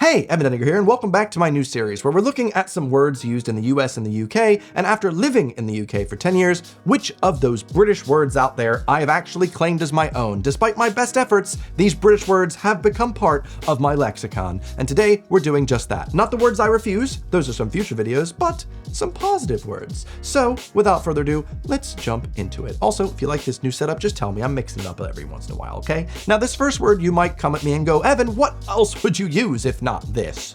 Hey, Edinger here, and welcome back to my new series where we're looking at some words used in the US and the UK, and after living in the UK for 10 years, which of those British words out there I have actually claimed as my own. Despite my best efforts, these British words have become part of my lexicon, and today we're doing just that. Not the words I refuse, those are some future videos, but some positive words. So, without further ado, let's jump into it. Also, if you like this new setup, just tell me. I'm mixing it up every once in a while, okay? Now, this first word, you might come at me and go, Evan, what else would you use if not this?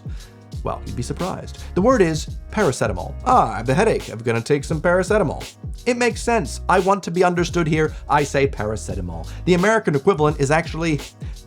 Well, you'd be surprised. The word is paracetamol. I have a headache. I'm gonna take some paracetamol. It makes sense. I want to be understood here. I say paracetamol. The American equivalent is actually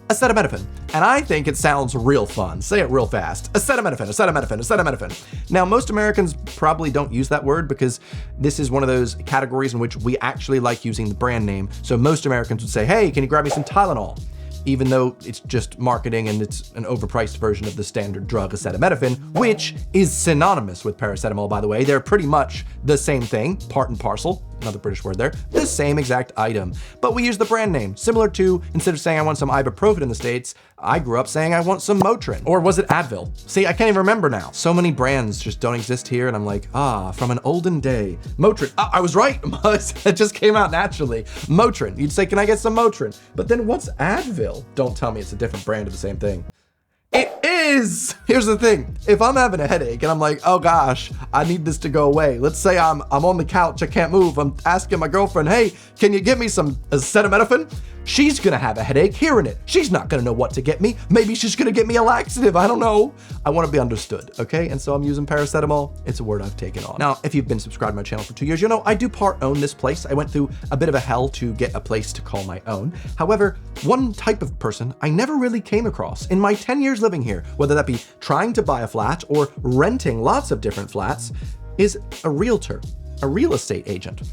acetaminophen, and I think it sounds real fun. Say it real fast. Acetaminophen, acetaminophen, acetaminophen. Now, most Americans probably don't use that word because this is one of those categories in which we actually like using the brand name. So most Americans would say, hey, can you grab me some Tylenol? Even though it's just marketing and it's an overpriced version of the standard drug acetaminophen, which is synonymous with paracetamol, by the way. They're pretty much the same thing, part and parcel, another British word there, the same exact item. But we use the brand name, similar to, instead of saying I want some ibuprofen in the States, I grew up saying I want some Motrin. Or was it Advil? See, I can't even remember now. So many brands just don't exist here, and I'm like, from an olden day. Motrin, I was right, it just came out naturally. Motrin, you'd say, can I get some Motrin? But then what's Advil? Don't tell me it's a different brand of the same thing. It is! Here's the thing, if I'm having a headache and I'm like, oh gosh, I need this to go away. Let's say I'm on the couch, I can't move, I'm asking my girlfriend, hey, can you get me some acetaminophen? She's gonna have a headache hearing it. She's not gonna know what to get me. Maybe she's gonna get me a laxative, I don't know. I wanna be understood, okay? And so I'm using paracetamol. It's a word I've taken on. Now, if you've been subscribed to my channel for 2 years, you know I do part own this place. I went through a bit of a hell to get a place to call my own. However, one type of person I never really came across in my 10 years living here, whether that be trying to buy a flat or renting lots of different flats, is a realtor, a real estate agent.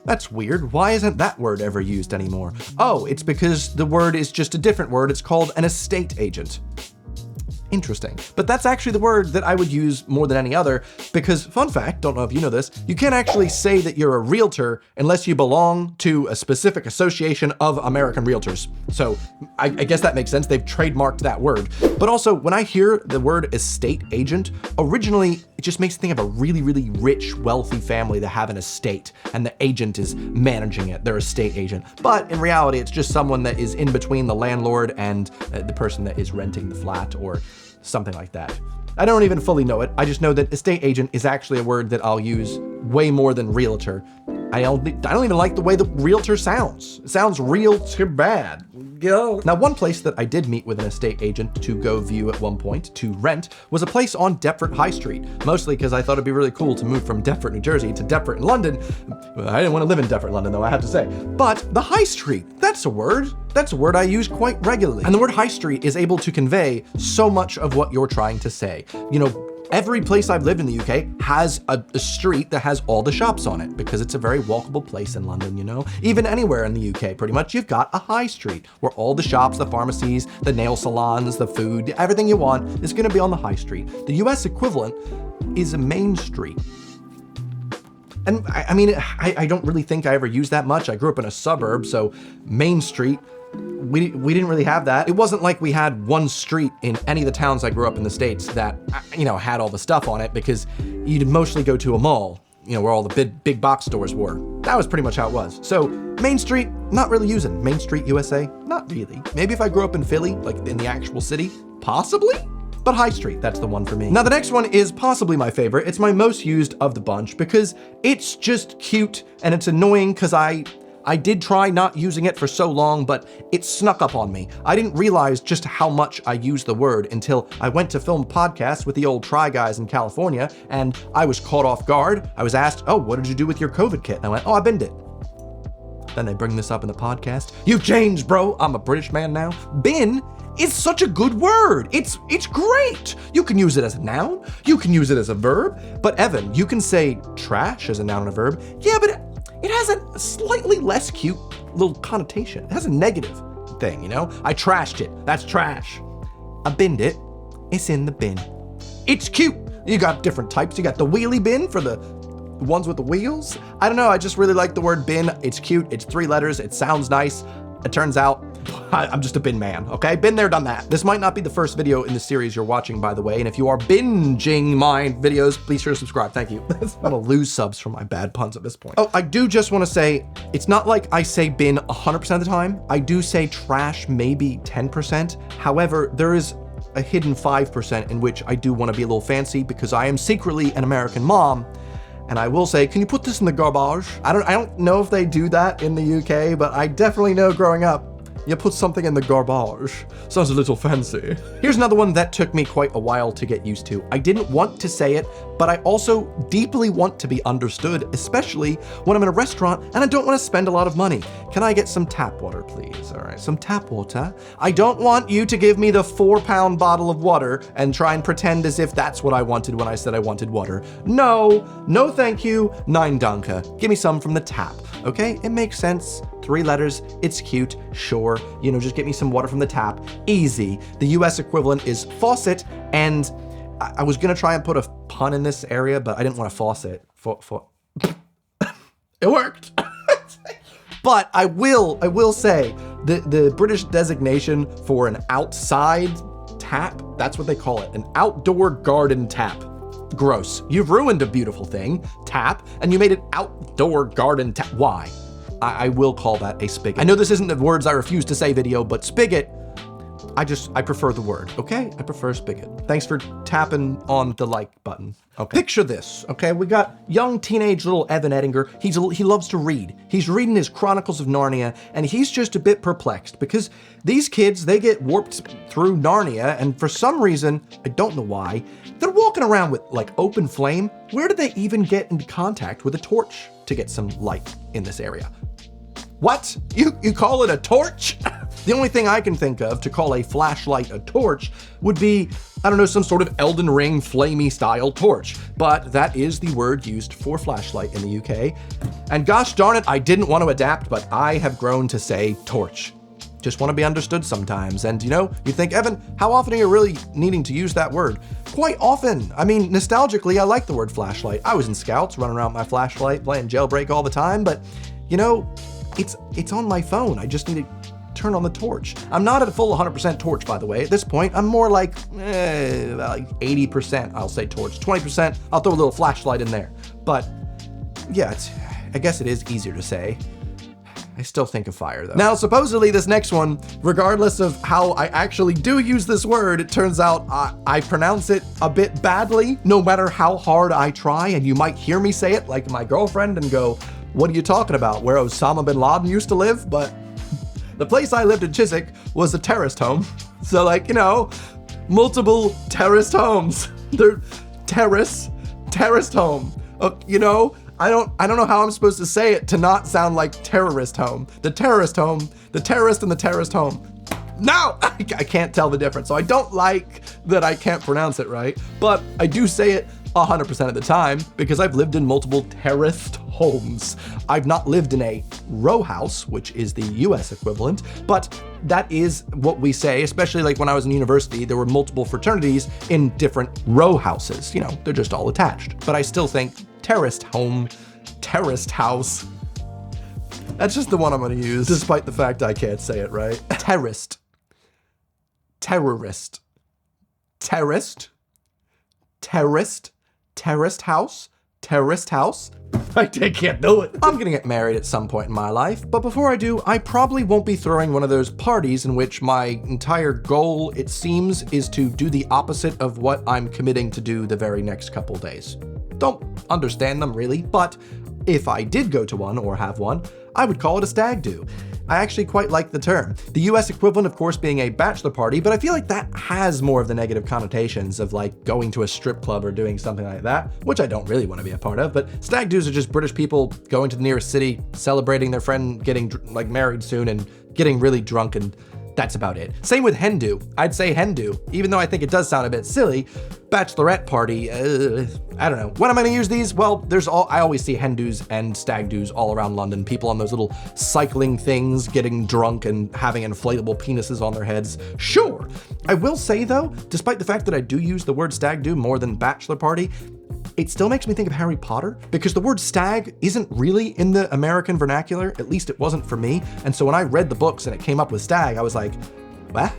That's weird. Why isn't that word ever used anymore? Oh, it's because the word is just a different word. It's called an estate agent. Interesting. But that's actually the word that I would use more than any other because, fun fact, don't know if you know this, you can't actually say that you're a realtor unless you belong to a specific association of American realtors. So I guess that makes sense. They've trademarked that word. But also, when I hear the word estate agent, originally, it just makes me think of a really, really rich, wealthy family that have an estate and the agent is managing it, their estate agent. But in reality, it's just someone that is in between the landlord and the person that is renting the flat or something like that. I don't even fully know it. I just know that estate agent is actually a word that I'll use way more than realtor. I don't even like the way the realtor sounds. It sounds real too bad. Now, one place that I did meet with an estate agent to go view at one point, to rent, was a place on Deptford High Street. Mostly because I thought it'd be really cool to move from Deptford, New Jersey to Deptford in London. I didn't want to live in Deptford, London though, I have to say. But the High Street, that's a word. That's a word I use quite regularly. And the word high street is able to convey so much of what you're trying to say. You know, every place I've lived in the UK has a street that has all the shops on it because it's a very walkable place in London, you know? Even anywhere in the UK, pretty much, you've got a high street where all the shops, the pharmacies, the nail salons, the food, everything you want is gonna be on the high street. The US equivalent is a main street. And I mean, I don't really think I ever used that much. I grew up in a suburb, so Main Street, we didn't really have that. It wasn't like we had one street in any of the towns I grew up in the States that, you know, had all the stuff on it because you'd mostly go to a mall, you know, where all the big box stores were. That was pretty much how it was. So Main Street, not really using. Main Street, USA, not really. Maybe if I grew up in Philly, like in the actual city, possibly? But High Street, that's the one for me. Now the next one is possibly my favorite. It's my most used of the bunch because it's just cute and it's annoying because I did try not using it for so long, but it snuck up on me. I didn't realize just how much I used the word until I went to film a podcast with the old Try Guys in California, and I was caught off guard. I was asked, oh, what did you do with your COVID kit? And I went, oh, I binned it. Then they bring this up in the podcast. You've changed, bro. I'm a British man now. Bin is such a good word. It's great. You can use it as a noun. You can use it as a verb. But Evan, you can say trash as a noun and a verb. Yeah, but it has a slightly less cute little connotation. It has a negative thing, you know? I trashed it. That's trash. I binned it. It's in the bin. It's cute. You got different types. You got the wheelie bin for the ones with the wheels. I don't know. I just really like the word bin. It's cute. It's 3 letters. It sounds nice. It turns out I'm just a bin man, okay? Been there, done that. This might not be the first video in the series you're watching, by the way, and if you are binging my videos, please sure to subscribe. Thank you. I'm gonna lose subs from my bad puns at this point. Oh, I do just want to say, it's not like I say bin 100% of the time. I do say trash maybe 10%. However, there is a hidden 5% in which I do want to be a little fancy because I am secretly an American mom. And I will say, can you put this in the garbage? I don't know if they do that in the UK, but I definitely know growing up, you put something in the garbage. Sounds a little fancy. Here's another one that took me quite a while to get used to. I didn't want to say it, but I also deeply want to be understood, especially when I'm in a restaurant and I don't want to spend a lot of money. Can I get some tap water, please? All right, some tap water. I don't want you to give me the 4-pound bottle of water and try and pretend as if that's what I wanted when I said I wanted water. No, no thank you, nein danke. Give me some from the tap, okay? It makes sense. 3 letters, it's cute, sure. You know, just get me some water from the tap, easy. The US equivalent is faucet, and I was gonna try and put a pun in this area, but I didn't want a faucet. It worked. But I will say, the British designation for an outside tap, that's what they call it, an outdoor garden tap. Gross. You've ruined a beautiful thing, tap, and you made it outdoor garden tap. Why? I will call that a spigot. I know this isn't the words I refuse to say video, but spigot, I prefer the word, okay? I prefer spigot. Thanks for tapping on the like button. Okay. Picture this, okay? We got young teenage little Evan Edinger. He loves to read. He's reading his Chronicles of Narnia, and he's just a bit perplexed because these kids, they get warped through Narnia, and for some reason, I don't know why, they're walking around with like open flame. Where did they even get into contact with a torch to get some light in this area? What? You call it a torch? The only thing I can think of to call a flashlight a torch would be, I don't know, some sort of Elden Ring flamey style torch. But that is the word used for flashlight in the UK. And gosh darn it, I didn't want to adapt, but I have grown to say torch. Just want to be understood sometimes. And you know, you think, Evan, how often are you really needing to use that word? Quite often. I mean, nostalgically, I like the word flashlight. I was in Scouts, running around with my flashlight, playing Jailbreak all the time, but you know, it's on my phone. I just need to turn on the torch. I'm not at a full 100% torch, by the way. At this point, I'm more like 80%, I'll say torch. 20%, I'll throw a little flashlight in there. But yeah, I guess it is easier to say. I still think of fire though. Now, supposedly this next one, regardless of how I actually do use this word, it turns out I pronounce it a bit badly, no matter how hard I try. And you might hear me say it like my girlfriend and go, what are you talking about? Where Osama bin Laden used to live? But the place I lived in Chiswick was a terraced home. So like, you know, multiple terraced homes. They're terraced home. You know, I don't know how I'm supposed to say it to not sound like terrorist home. The terrorist home, the terrorist and the terraced home. No, I can't tell the difference. So I don't like that I can't pronounce it right, but I do say it 100% of the time because I've lived in multiple terraced homes. I've not lived in a row house, which is the US equivalent, but that is what we say, especially like when I was in university, there were multiple fraternities in different row houses. You know, they're just all attached. But I still think terraced home, terraced house. That's just the one I'm gonna use, despite the fact I can't say it right. Terraced. Terrorist. Terraced. Terraced. Terraced house. Terraced house. I can't do it. I'm gonna get married at some point in my life, but before I do, I probably won't be throwing one of those parties in which my entire goal, it seems, is to do the opposite of what I'm committing to do the very next couple days. Don't understand them really, but if I did go to one or have one, I would call it a stag do. I actually quite like the term. The US equivalent, of course, being a bachelor party, but I feel like that has more of the negative connotations of like going to a strip club or doing something like that, which I don't really want to be a part of, but stag do's are just British people going to the nearest city, celebrating their friend getting like married soon and getting really drunk, and that's about it. Same with hen do. I'd say hen do, even though I think it does sound a bit silly. Bachelorette party, I don't know. When am I gonna use these? Well, I always see hen do's and stag do's all around London. People on those little cycling things, getting drunk and having inflatable penises on their heads. Sure. I will say though, despite the fact that I do use the word stag do more than bachelor party, it still makes me think of Harry Potter, because the word stag isn't really in the American vernacular, at least it wasn't for me. And so when I read the books and it came up with stag, I was like, what?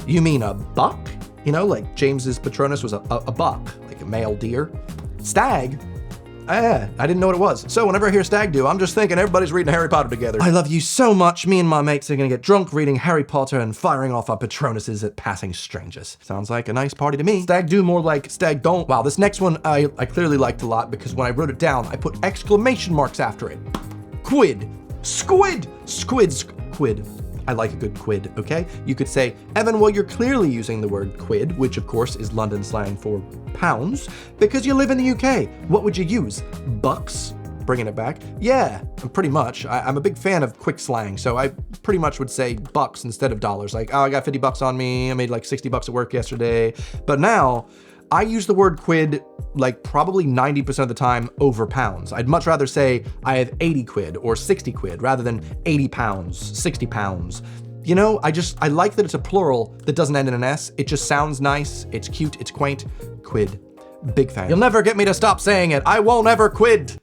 You mean a buck? You know, like James's Patronus was a buck, like a male deer. Stag? I didn't know what it was. So whenever I hear stag do, I'm just thinking everybody's reading Harry Potter together. I love you so much. Me and my mates are gonna get drunk reading Harry Potter and firing off our Patronuses at passing strangers. Sounds like a nice party to me. Stag do more like stag don't. Wow, this next one I clearly liked a lot because when I wrote it down, I put exclamation marks after it. Quid. Squid. Squid's quid. I like a good quid, okay? You could say, Evan, well, you're clearly using the word quid, which of course is London slang for pounds, because you live in the UK. What would you use? Bucks? Bringing it back? Yeah, pretty much. I'm a big fan of quick slang, so I pretty much would say bucks instead of dollars. Like, oh, I got 50 bucks on me, I made like 60 bucks at work yesterday. But now, I use the word quid like probably 90% of the time over pounds. I'd much rather say I have 80 quid or 60 quid rather than 80 pounds, 60 pounds. You know, I like that it's a plural that doesn't end in an S. It just sounds nice, it's cute, it's quaint. Quid. Big fan. You'll never get me to stop saying it. I won't ever quid.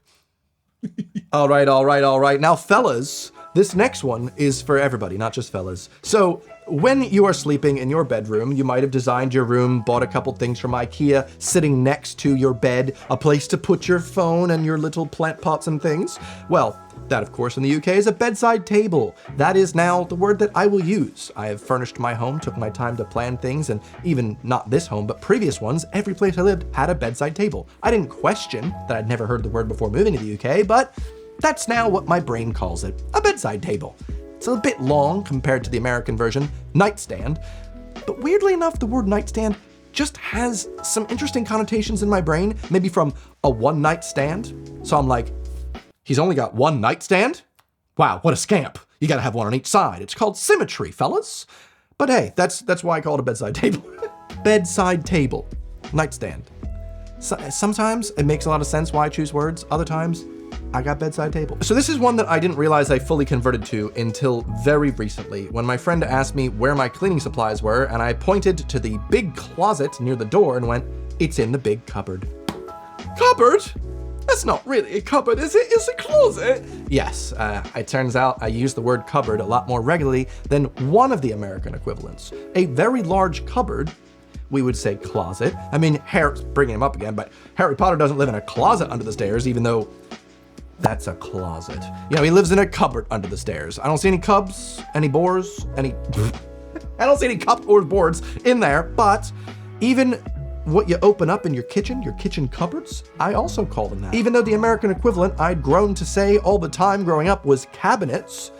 All right. Now, fellas, this next one is for everybody, not just fellas. So, when you are sleeping in your bedroom, you might have designed your room, bought a couple things from IKEA, sitting next to your bed, a place to put your phone and your little plant pots and things. Well, that of course in the UK is a bedside table. That is now the word that I will use. I have furnished my home, took my time to plan things, and even not this home, but previous ones, every place I lived had a bedside table. I didn't question that I'd never heard the word before moving to the UK, but that's now what my brain calls it, a bedside table. It's a bit long compared to the American version, nightstand. But weirdly enough, the word nightstand just has some interesting connotations in my brain, maybe from a one-night stand. So I'm like, he's only got one nightstand? Wow, what a scamp. You gotta have one on each side. It's called symmetry, fellas. But hey, that's why I call it a bedside table. Bedside table, nightstand. Sometimes it makes a lot of sense why I choose words. Other times, I got bedside table. So this is one that I didn't realize I fully converted to until very recently, when my friend asked me where my cleaning supplies were, and I pointed to the big closet near the door and went, it's in the big cupboard. Cupboard? That's not really a cupboard, is it? It's a closet. Yes, it turns out I use the word cupboard a lot more regularly than one of the American equivalents. A very large cupboard, we would say closet. I mean, bringing him up again, but Harry Potter doesn't live in a closet under the stairs, even though that's a closet. You know, he lives in a cupboard under the stairs. I don't see any cubs, any boars, I don't see any cups or boards in there, but even what you open up in your kitchen cupboards, I also call them that. Even though the American equivalent I'd grown to say all the time growing up was cabinets,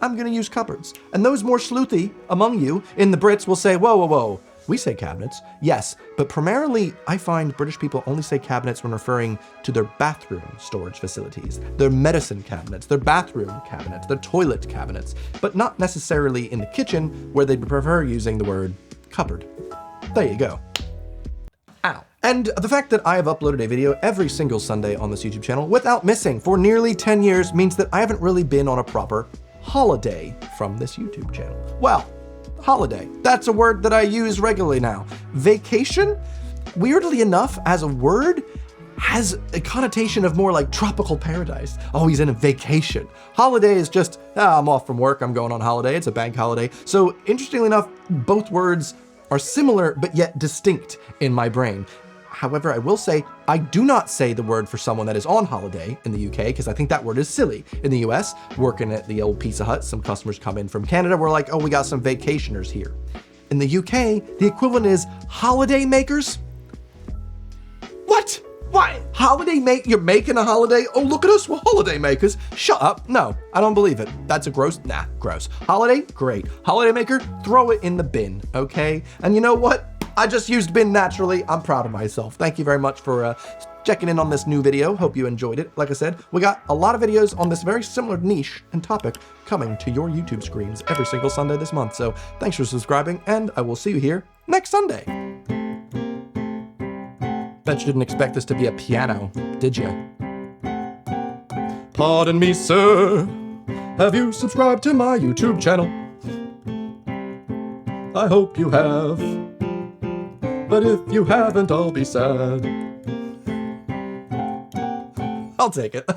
I'm gonna use cupboards. And those more sleuthy among you in the Brits will say, whoa. We say cabinets, yes, but primarily I find British people only say cabinets when referring to their bathroom storage facilities, their medicine cabinets, their bathroom cabinets, their toilet cabinets, but not necessarily in the kitchen where they'd prefer using the word cupboard. There you go. Ow. And the fact that I have uploaded a video every single Sunday on this YouTube channel without missing for nearly 10 years means that I haven't really been on a proper holiday from this YouTube channel. Well, holiday. That's a word that I use regularly now. Vacation, weirdly enough, as a word, has a connotation of more like tropical paradise. Oh, he's in a vacation. Holiday is just, I'm off from work, I'm going on holiday, it's a bank holiday. So interestingly enough, both words are similar but yet distinct in my brain. However, I will say, I do not say the word for someone that is on holiday in the UK, because I think that word is silly. In the US, working at the old Pizza Hut, some customers come in from Canada, we're like, oh, we got some vacationers here. In the UK, the equivalent is holiday makers. What? Why? You're making a holiday? Oh, look at us, we're holiday makers. Shut up. No, I don't believe it. That's a gross, gross. Holiday? Great. Holiday maker? Throw it in the bin, okay? And you know what? I just used bin naturally. I'm proud of myself. Thank you very much for checking in on this new video. Hope you enjoyed it. Like I said, we got a lot of videos on this very similar niche and topic coming to your YouTube screens every single Sunday this month. So thanks for subscribing, and I will see you here next Sunday. Bet you didn't expect this to be a piano, did you? Pardon me, sir. Have you subscribed to my YouTube channel? I hope you have. But if you haven't, I'll be sad. I'll take it.